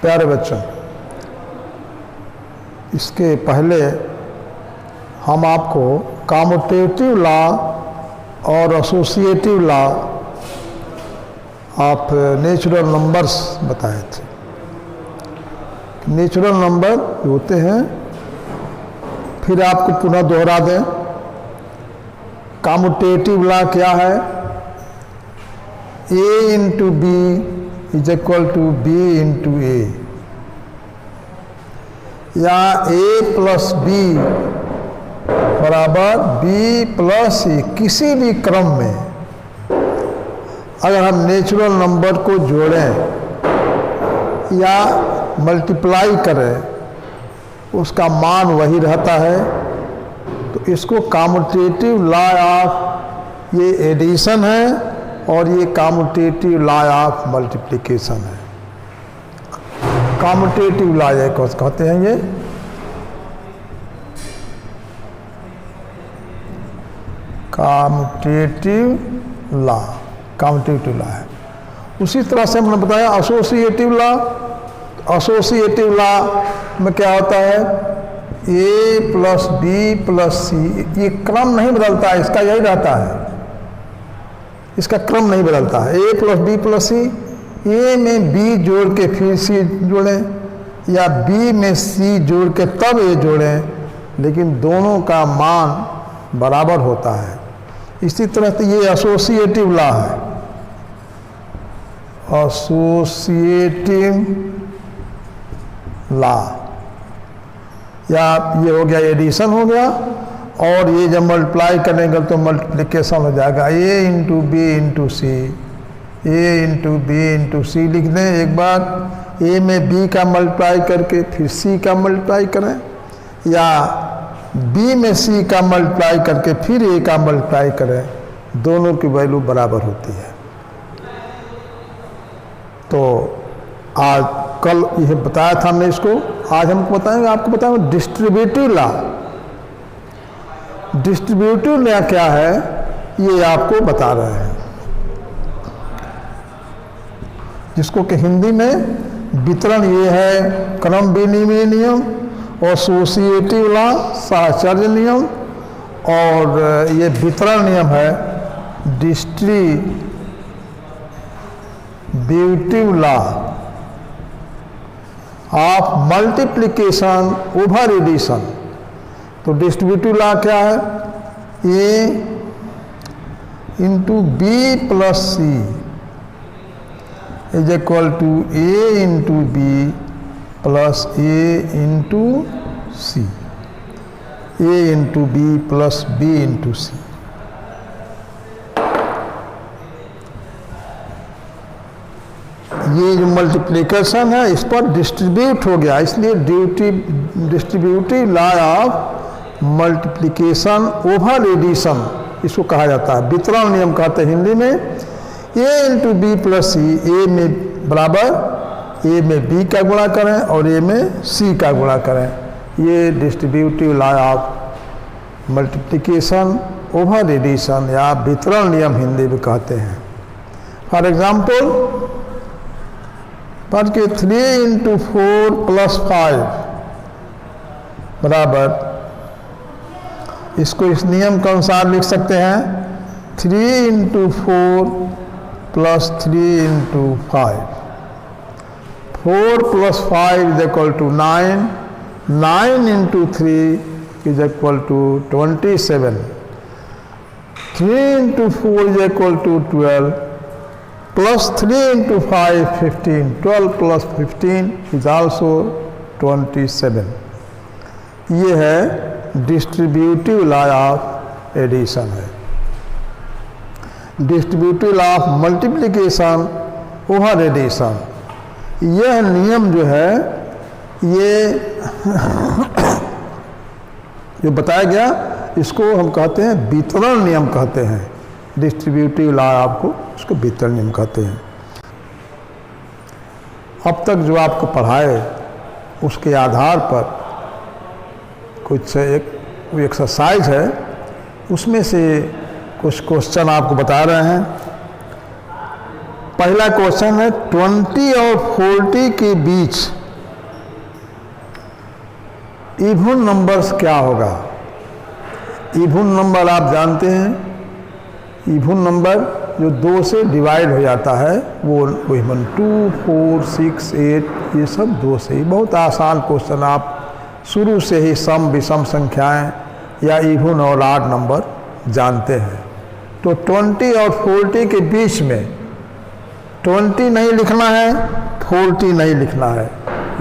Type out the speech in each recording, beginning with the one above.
प्यारे बच्चों, इसके पहले हम आपको कम्यूटेटिव लॉ और associative law of natural numbers बताए थे। नेचुरल नंबर होते हैं, फिर आपको पुनः दोहरा दें, कम्यूटेटिव लॉ क्या है? A into B is equal to B into A, या A प्लस बी बराबर बी प्लस ए। किसी भी क्रम में अगर हम नेचुरल नंबर को जोड़ें या मल्टीप्लाई करें, उसका मान वही रहता है। तो इसको कम्यूटेटिव लॉ ऑफ, ये एडिशन है और ये कम्यूटेटिव लॉ ऑफ मल्टीप्लिकेशन है। कम्यूटेटिव लॉ ये कहते हैं, ये कम्यूटेटिव लॉ है। उसी तरह से हमने बताया एसोसिएटिव लॉ। एसोसिएटिव लॉ में क्या होता है? ए प्लस बी प्लस सी, ये क्रम नहीं बदलता है, इसका यही रहता है, इसका क्रम नहीं बदलता है। ए प्लस बी प्लस सी, ए में बी जोड़ के फिर सी जोड़ें, या बी में सी जोड़ के तब ए जोड़ें, लेकिन दोनों का मान बराबर होता है। इसी तरह से ये एसोसिएटिव लॉ है। एसोसिएटिव लॉ, या ये हो गया एडिशन हो गया, और ये जब मल्टीप्लाई करेंगे तो मल्टीप्लिकेशन हो जाएगा। ए into B into C, A into B into सी लिख दें एक बार। ए में बी का मल्टीप्लाई करके फिर सी का मल्टीप्लाई करें, या बी में सी का मल्टीप्लाई करके फिर ए का मल्टीप्लाई करें, दोनों की वैल्यू बराबर होती है। तो आज कल यह बताया था हमने इसको, आज हमको बताएंगे, आपको बताएंगे डिस्ट्रीब्यूटिव लॉ। डिस्ट्रीब्यूटिव लॉ क्या है ये आपको बता रहे हैं, जिसको कि हिंदी में वितरण ये है क्रम विनिमय नियम, और एसोसिएटिव लॉ साहचर्य नियम, और ये वितरण नियम है distributive law of multiplication over addition. तो डिस्ट्रीब्यूटिव लॉ क्या है? A into B plus C is equal to A into B plus A into C, A into B plus B into C. ये जो मल्टीप्लिकेशन है इस पर distribute हो गया, इसलिए distributive law of multiplication over addition इसको कहा जाता है। वितरण नियम कहते हैं हिंदी में। ए इंटू बी प्लस सी, ए में बराबर ए में बी का गुणा करें और ए में सी का गुणा करें, ये distributive law of multiplication over addition या वितरण नियम हिंदी में कहते हैं। फॉर एग्जाम्पल, पर के 3 इंटू 4 प्लस 5 बराबर, इसको इस नियम के अनुसार लिख सकते हैं 3 into 4 plus 3 into 5, 4 plus 5 is equal to 9, 9 into 3 is equal to 27, 3 into 4 is equal to 12, plus 3 into 5 15, 12 plus 15 is also 27। ये है डिस्ट्रीब्यूटिव लॉ ऑफ एडिशन है। Distributive law of multiplication over addition, यह नियम जो है ये जो बताया गया इसको हम कहते हैं वितरण नियम कहते हैं। डिस्ट्रीब्यूटिव लॉ आपको उसको वितरण नियम कहते हैं। अब तक जो आपको पढ़ाए उसके आधार पर कुछ एक एक्सरसाइज है, उसमें से कुछ क्वेश्चन आपको बता रहे हैं। पहला क्वेश्चन है 20 और 40 के बीच इवन नंबर्स क्या होगा। इवन नंबर आप जानते हैं, इवन नंबर जो 2 से डिवाइड हो जाता है वो इवन 2, 4, 6, 8 ये सब 2 से ही। बहुत आसान क्वेश्चन, आप शुरू से ही सम विषम संख्याएं या इवन और ऑड नंबर जानते हैं। तो 20 और 40 के बीच में 20 नहीं लिखना है, 40 नहीं लिखना है,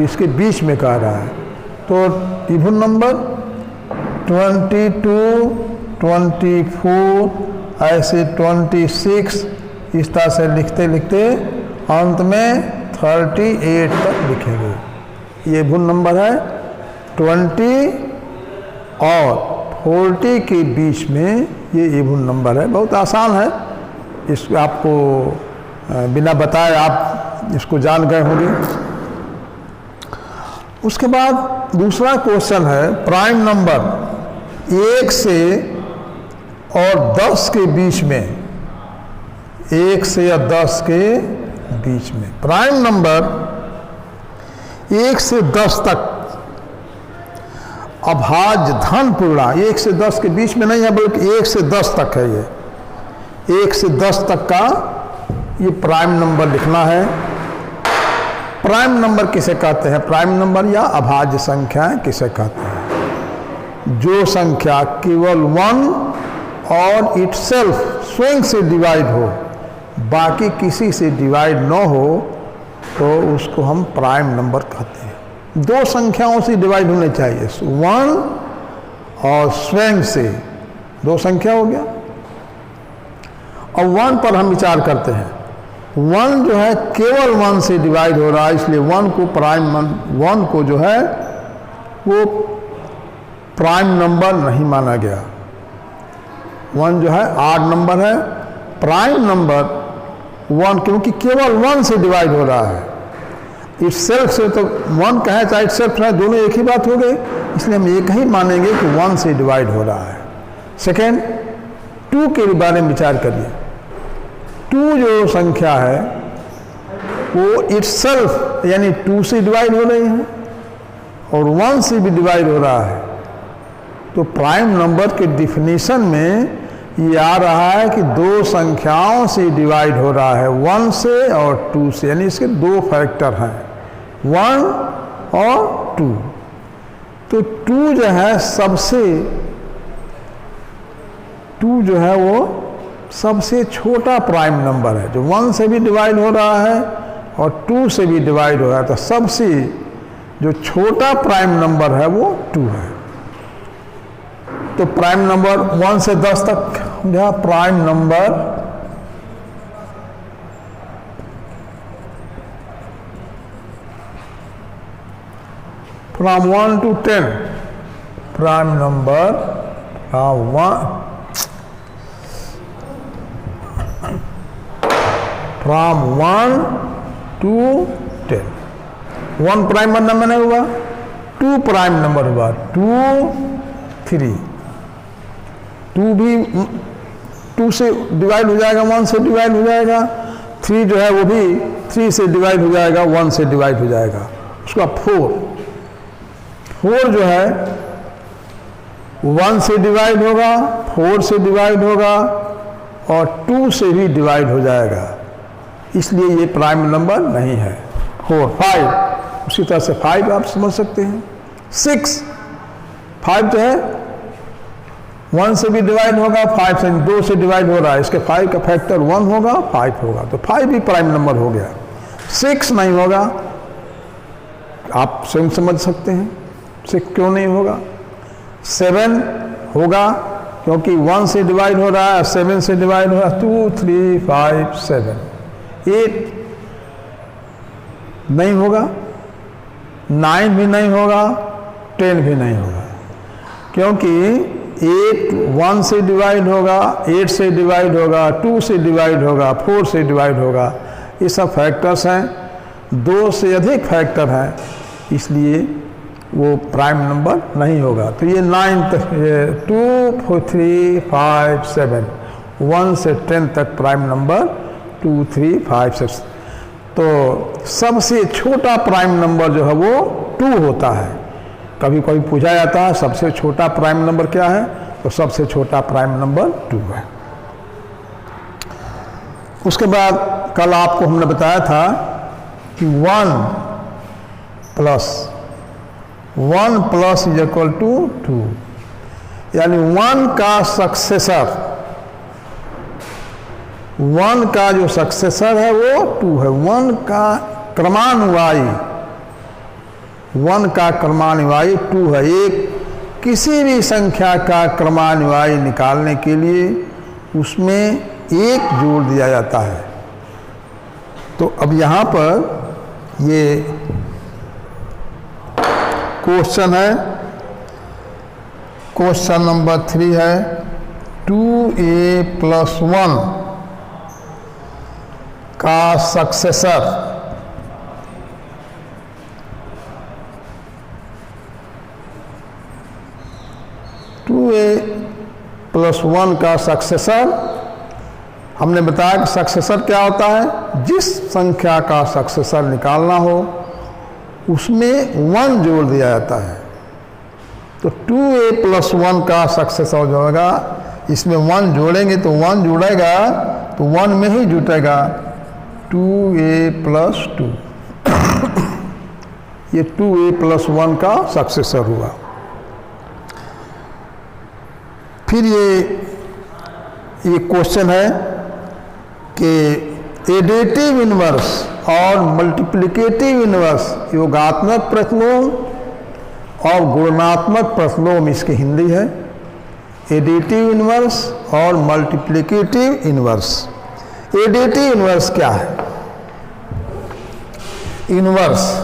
इसके बीच में कह रहा है। तो इवन नंबर 22, 24 ऐसे 26 इस तरह से लिखते लिखते अंत में 38 तक लिखेंगे। ये इवन नंबर है। 20 और 40 के बीच में ये इवन नंबर है। बहुत आसान है, इसको आपको बिना बताए आप इसको जान गए होंगे। उसके बाद दूसरा क्वेश्चन है प्राइम नंबर 1 से और 10 के बीच में, 1 से या 10 के बीच में प्राइम नंबर 1 से 10 तक अभाज्य धन पूर्णा, 1 से 10 के बीच में नहीं है बल्कि 1 से 10 तक है। ये 1 से 10 तक का ये प्राइम नंबर लिखना है। प्राइम नंबर किसे कहते हैं? प्राइम नंबर या अभाज्य संख्याएं किसे कहते हैं? जो संख्या केवल 1 और इटसेल्फ स्वयं से डिवाइड हो, बाकी किसी से डिवाइड न हो, तो उसको हम प्राइम नंबर कहते हैं। 2 संख्याओं से डिवाइड होने चाहिए, 1 और स्वयं से 2 संख्या हो गया। अब 1 पर हम विचार करते हैं। 1 जो है केवल 1 से डिवाइड हो रहा है, इसलिए 1 को प्राइम 1 को जो है वो प्राइम नंबर नहीं माना गया। 1 जो है ऑड नंबर है। प्राइम नंबर 1 क्योंकि केवल 1 से डिवाइड हो रहा है। इटसेल्फ से तो 1 कहे चाहे इटसेल्फ है, दोनों एक ही बात हो गई, इसलिए हम एक ही मानेंगे कि 1 से डिवाइड हो रहा है। सेकेंड, 2 के बारे में विचार करिए। 2 जो संख्या है वो इटसेल्फ यानी 2 से डिवाइड हो रही है और 1 से भी डिवाइड हो रहा है। तो प्राइम नंबर के डिफिनीशन में ये आ रहा है कि 2 संख्याओं से डिवाइड हो रहा है, 1 से और 2 से, यानी इसके 2 फैक्टर हैं, 1 और 2। तो 2 जो है वो सबसे छोटा प्राइम नंबर है, जो 1 से भी डिवाइड हो रहा है और 2 से भी डिवाइड हो रहा है। तो सबसे जो छोटा प्राइम नंबर है वो 2 है। तो प्राइम नंबर 1 से 10 तक या prime number from 1 to 10, prime number from 1 to 10। 1 prime number नहीं हुआ, 2 प्राइम नंबर हुआ, 2, 3। 2 भी 2 से डिवाइड हो जाएगा, 1 से डिवाइड हो जाएगा। 3 जो है वो भी 3 से डिवाइड हो जाएगा, 1 से डिवाइड हो जाएगा। उसका 4 जो है 1 से डिवाइड होगा, 4 से डिवाइड होगा और 2 से भी डिवाइड हो जाएगा, इसलिए ये प्राइम नंबर नहीं है। 4, 5 उसी तरह से 5 आप समझ सकते हैं। 6, 5 जो है 1 से भी डिवाइड होगा, 5 से 2 से डिवाइड हो रहा है, इसके 5 का फैक्टर 1 होगा, 5 होगा, तो 5 भी प्राइम नंबर हो गया। 6 नहीं होगा, आप स्वयं समझ सकते हैं 6 क्यों नहीं होगा। 7 होगा क्योंकि 1 से डिवाइड हो रहा है, 7 से डिवाइड हो रहा है, 2, 3, 5, 7। 8 नहीं होगा, 9 भी नहीं होगा, 10 भी नहीं होगा, क्योंकि 8 1 से डिवाइड होगा, 8 से डिवाइड होगा, 2 से डिवाइड होगा, 4 से डिवाइड होगा। ये सब फैक्टर्स हैं, 2 से अधिक फैक्टर हैं, इसलिए वो प्राइम नंबर नहीं होगा। तो ये 9 तक, 2, 4, 3, 5, 7, 1 से 10 तक प्राइम नंबर 2, 3, 5, 6। तो सबसे छोटा प्राइम नंबर जो है वो 2 होता है। कभी कभी पूछा जाता है सबसे छोटा प्राइम नंबर क्या है, तो सबसे छोटा प्राइम नंबर 2 है। उसके बाद कल आपको हमने बताया था कि 1 प्लस इज इक्वल टू 2, यानी 1 का सक्सेसर, 1 का जो सक्सेसर है वो 2 है। 1 का क्रमानुवाई, 1 का क्रमानुवाई 2 है। एक किसी भी संख्या का क्रमानुवाई निकालने के लिए उसमें 1 जोड़ दिया जाता है। तो अब यहाँ पर ये क्वेश्चन है, क्वेश्चन नंबर 3 है 2a + 1 का सक्सेसर 2a + 1 का सक्सेसर, हमने बताया कि सक्सेसर क्या होता है, जिस संख्या का सक्सेसर निकालना हो उसमें 1 जोड़ दिया जाता है। तो 2a + 1 का सक्सेसर जो होगा, इसमें 1 जोड़ेंगे तो 1 जुड़ेगा तो 1 में ही जुटेगा 2a + 2। ये 2a + 1 का सक्सेसर हुआ। फिर ये क्वेश्चन है कि एडिटिव इनवर्स और मल्टीप्लिकेटिव इनवर्स, योगात्मक प्रतिलोम और गुणात्मक प्रतिलोम इसकी हिंदी है। एडिटिव इनवर्स और मल्टीप्लिकेटिव इनवर्स। एडिटिव इनवर्स क्या है? इनवर्स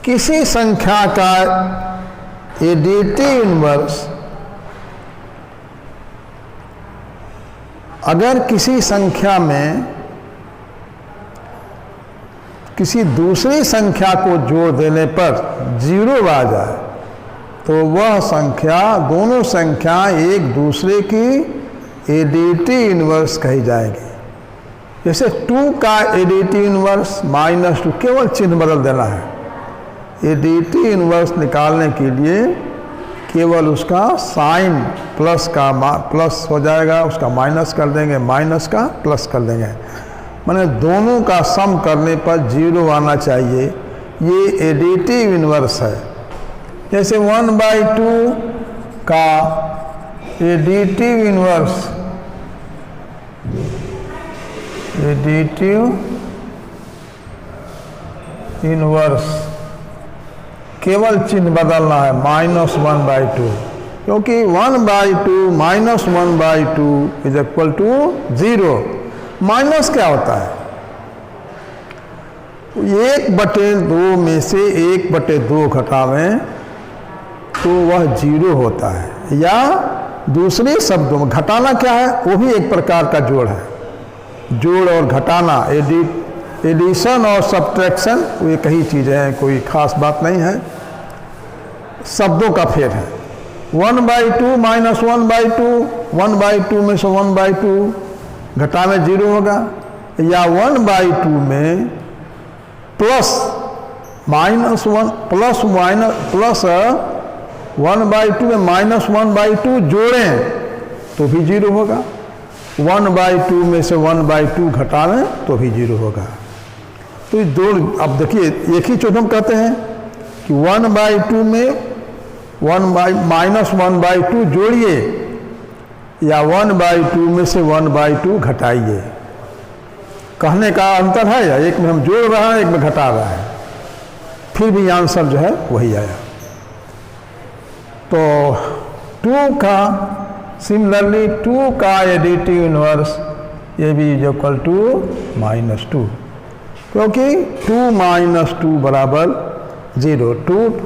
किसी संख्या का एडिटिव इनवर्स अगर किसी संख्या में किसी दूसरी संख्या को जोड़ देने पर 0 आ जाए तो वह संख्या, दोनों संख्या एक दूसरे की एडिटिव इनवर्स कही जाएगी। जैसे 2 का एडिटिव इनवर्स -2, केवल चिन्ह बदल देना है। एडिटिव इनवर्स निकालने के लिए केवल उसका साइन प्लस का प्लस हो जाएगा, उसका माइनस कर देंगे, माइनस का प्लस कर देंगे, माने दोनों का सम करने पर 0 आना चाहिए। ये एडिटिव इनवर्स है। जैसे 1/2 का एडिटिव इनवर्स, एडिटिव इनवर्स केवल चिन्ह बदलना है, -1/2, क्योंकि 1/2 - 1/2 = 0। माइनस क्या होता है? 1/2 में से 1/2 घटावें तो वह 0 होता है। या दूसरे शब्दों में घटाना क्या है? वो भी एक प्रकार का जोड़ है। जोड़ और घटाना, एडिशन और सब्ट्रैक्शन वो एक ही चीज़ें हैं, कोई खास बात नहीं है, शब्दों का फेर है। 1/2 - 1/2, 1/2 में से 1/2 घटावे 0 होगा। या 1/2 में प्लस -1 प्लस 1/2 में -1/2 जोड़ें तो भी 0 होगा। 1/2 में से 1/2 घटावें तो भी 0 होगा। तो ये दो, अब देखिए एक ही चीज हम कहते हैं कि 1/2 में -1/2 जोड़िए या 1/2 में से 1/2 घटाइए। कहने का अंतर है, या एक में हम जोड़ रहे हैं, एक में घटा रहे हैं, फिर भी आंसर जो है वही आया। तो 2 का सिमिलरली 2 का एडिटिव इनवर्स ये भी इक्वल टू -2, क्योंकि 2 - 2 = 0।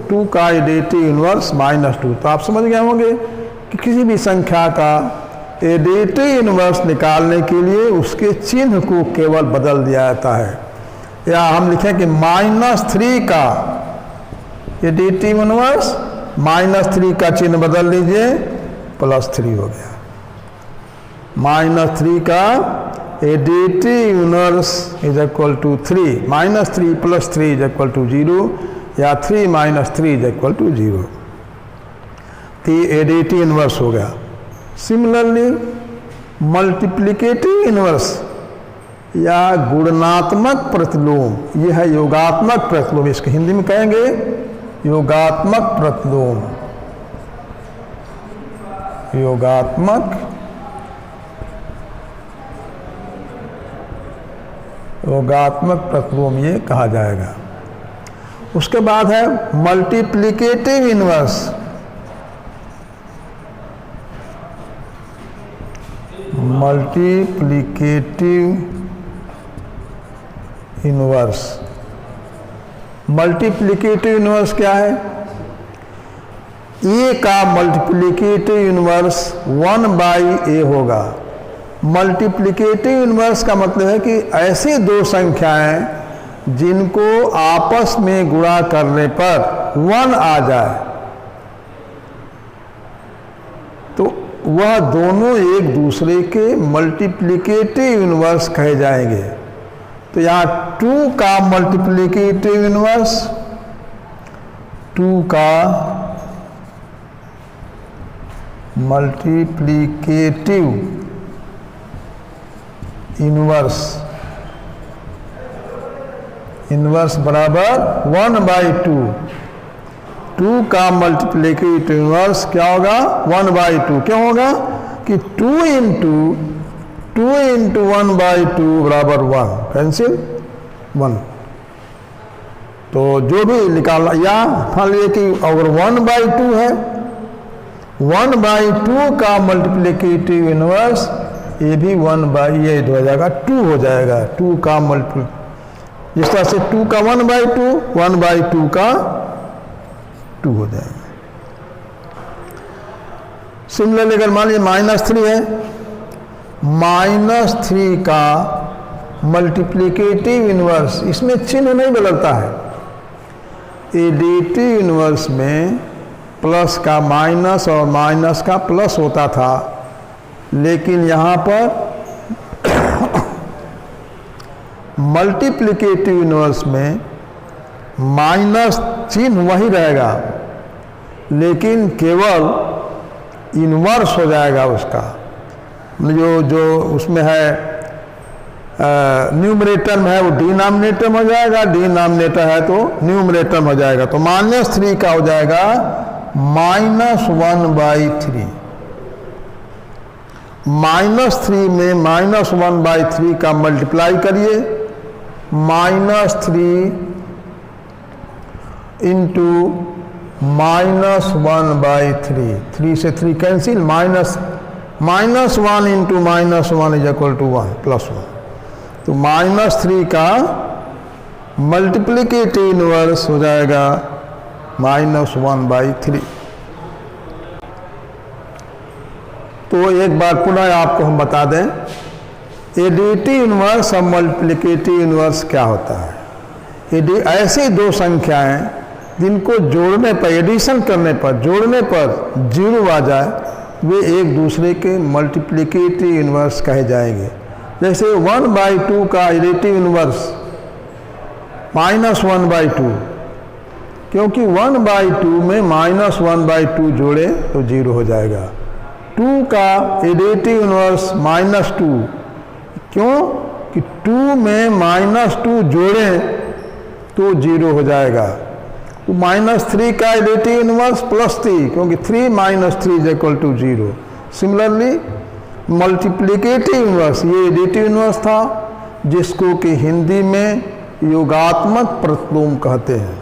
2 का एडिटिव इनवर्स -2। तो आप समझ गए होंगे कि किसी भी संख्या का एडिटिव इनवर्स निकालने के लिए उसके चिन्ह को केवल बदल दिया जाता है। या हम लिखें कि -3 का एडिटिव इनवर्स, -3 का चिन्ह बदल लीजिए, +3 हो गया। -3 का additive inverse is equal to 3, -3 + 3 is equal to 0 या 3 - 3 इज इक्वल टू 0। तो ये एडिटिव इनवर्स हो गया। सिमिलरली मल्टीप्लिकेटिव इनवर्स या गुणनात्मक प्रतिलोम, ये है योगात्मक प्रतिलोम, इसको हिंदी में कहेंगे योगात्मक प्रतिलोम। योगात्मक प्रतिलोम ये कहा जाएगा। उसके बाद है मल्टीप्लिकेटिव इनवर्स। मल्टीप्लिकेटिव इनवर्स क्या है? ए का मल्टीप्लिकेटिव इनवर्स 1/a होगा। मल्टीप्लिकेटिव इनवर्स का मतलब है कि ऐसी दो संख्याएं जिनको आपस में गुणा करने पर 1 आ जाए तो वह दोनों एक दूसरे के मल्टीप्लिकेटिव इनवर्स कहे जाएंगे। तो यहाँ 2 का मल्टीप्लिकेटिव इनवर्स, 2 का मल्टीप्लिकेटिव इनवर्स बराबर 1/2। 2 का मल्टीप्लिकेटिव इनवर्स क्या होगा? 1/2। क्यों होगा? कि 2 × 1/2 बराबर 1, कैंसिल 1। तो जो भी निकालना, या मान लीजिए कि अगर 1/2 है, 1/2 का मल्टीप्लिकेटिव इनवर्स ये भी 1/8 हो जाएगा, 2 हो जाएगा। 2 का जिस तरह से 2 का 1/2, 1/2 का 2 हो जाएगा। सिमिलरली अगर मान लीजिए -3 है, -3 का मल्टीप्लिकेटिव इनवर्स, इसमें चिन्ह नहीं बदलता है। एडिटिव इनवर्स में प्लस का माइनस और माइनस का प्लस होता था, लेकिन यहाँ पर मल्टीप्लिकेटिव इनवर्स में माइनस चिन्ह वही रहेगा, लेकिन केवल इनवर्स हो जाएगा उसका। जो उसमें है न्यूमरेटर में है वो डिनोमिनेटर में हो जाएगा, डिनोमिनेटर है तो न्यूमरेटर में हो जाएगा। तो -3 का हो जाएगा -1/3। -3 में -1/3 का मल्टीप्लाई करिए, -3 इंटू -1/3, 3 से 3 cancel, -1 into -1 is equal to 1 +1। तो -3 का मल्टीप्लिकेटिव इनवर्स हो जाएगा -1/3। तो एक बार पुनः आपको हम बता दें, एडिटिव इनवर्स और मल्टीप्लिकेटिव इनवर्स क्या होता है। ऐसी दो संख्याएं जिनको जोड़ने पर, एडिशन करने पर, जोड़ने पर 0 आ जाए, वे एक दूसरे के मल्टीप्लिकेटिव इनवर्स कहे जाएंगे। जैसे 1/2 का एडिटिव इनवर्स -1/2, क्योंकि 1/2 में -1/2 जोड़े तो 0 हो जाएगा। 2 का एडिटिव इनवर्स -2, क्यों कि 2 में -2 जोड़ें तो 0 हो जाएगा। तो -3 का एडिटिव इनवर्स +3, क्योंकि 3 - 3 is equal to 0। Similarly multiplicative inverse, ये एडिटिव इनवर्स था जिसको कि हिंदी में योगात्मक प्रतिलोम कहते हैं।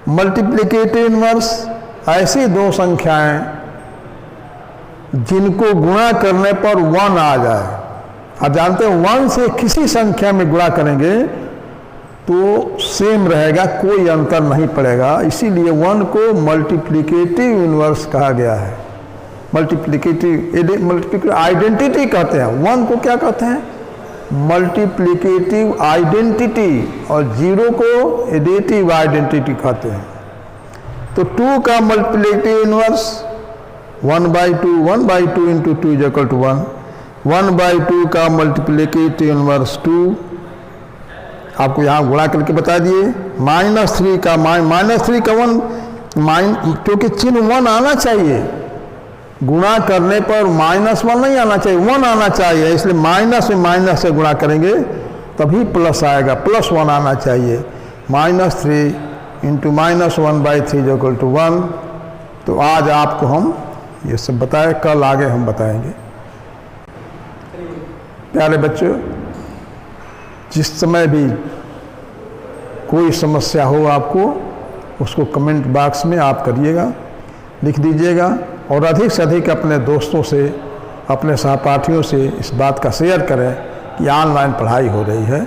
मल्टीप्लिकेटिव इनवर्स ऐसी दो संख्याएं जिनको गुणा करने पर 1 आ जाए। आप जानते हैं 1 से किसी संख्या में गुणा करेंगे तो सेम रहेगा, कोई अंतर नहीं पड़ेगा। इसीलिए 1 को मल्टीप्लिकेटिव इनवर्स कहा गया है। मल्टीप्लिकेटिव आइडेंटिटी कहते हैं। 1 को क्या कहते हैं? मल्टीप्लिकेटिव आइडेंटिटी, और 0 को एडिटिव आइडेंटिटी कहते हैं। तो 2 का multiplicative inverse 1/2 1/2 into 2 is equal to 1, 1/2 का मल्टीप्लिकेटिव इनवर्स 2, आपको यहाँ गुणा करके बता दिए। -3 का -3 का 1 क्योंकि चिन्ह 1 आना चाहिए, गुणा करने पर -1 नहीं आना चाहिए, 1 आना चाहिए, इसलिए माइनस में माइनस से गुणा करेंगे तभी प्लस आएगा, +1 आना चाहिए। -3 इंटू -1/3 इज इक्वल टू 1। तो आज आपको हम ये सब बताए, कल आगे हम बताएंगे। प्यारे बच्चों, जिस समय भी कोई समस्या हो आपको, उसको कमेंट बॉक्स में आप करिएगा, लिख दीजिएगा, और अधिक से अधिक अपने दोस्तों से, अपने सहपाठियों से इस बात का शेयर करें कि ऑनलाइन पढ़ाई हो रही है।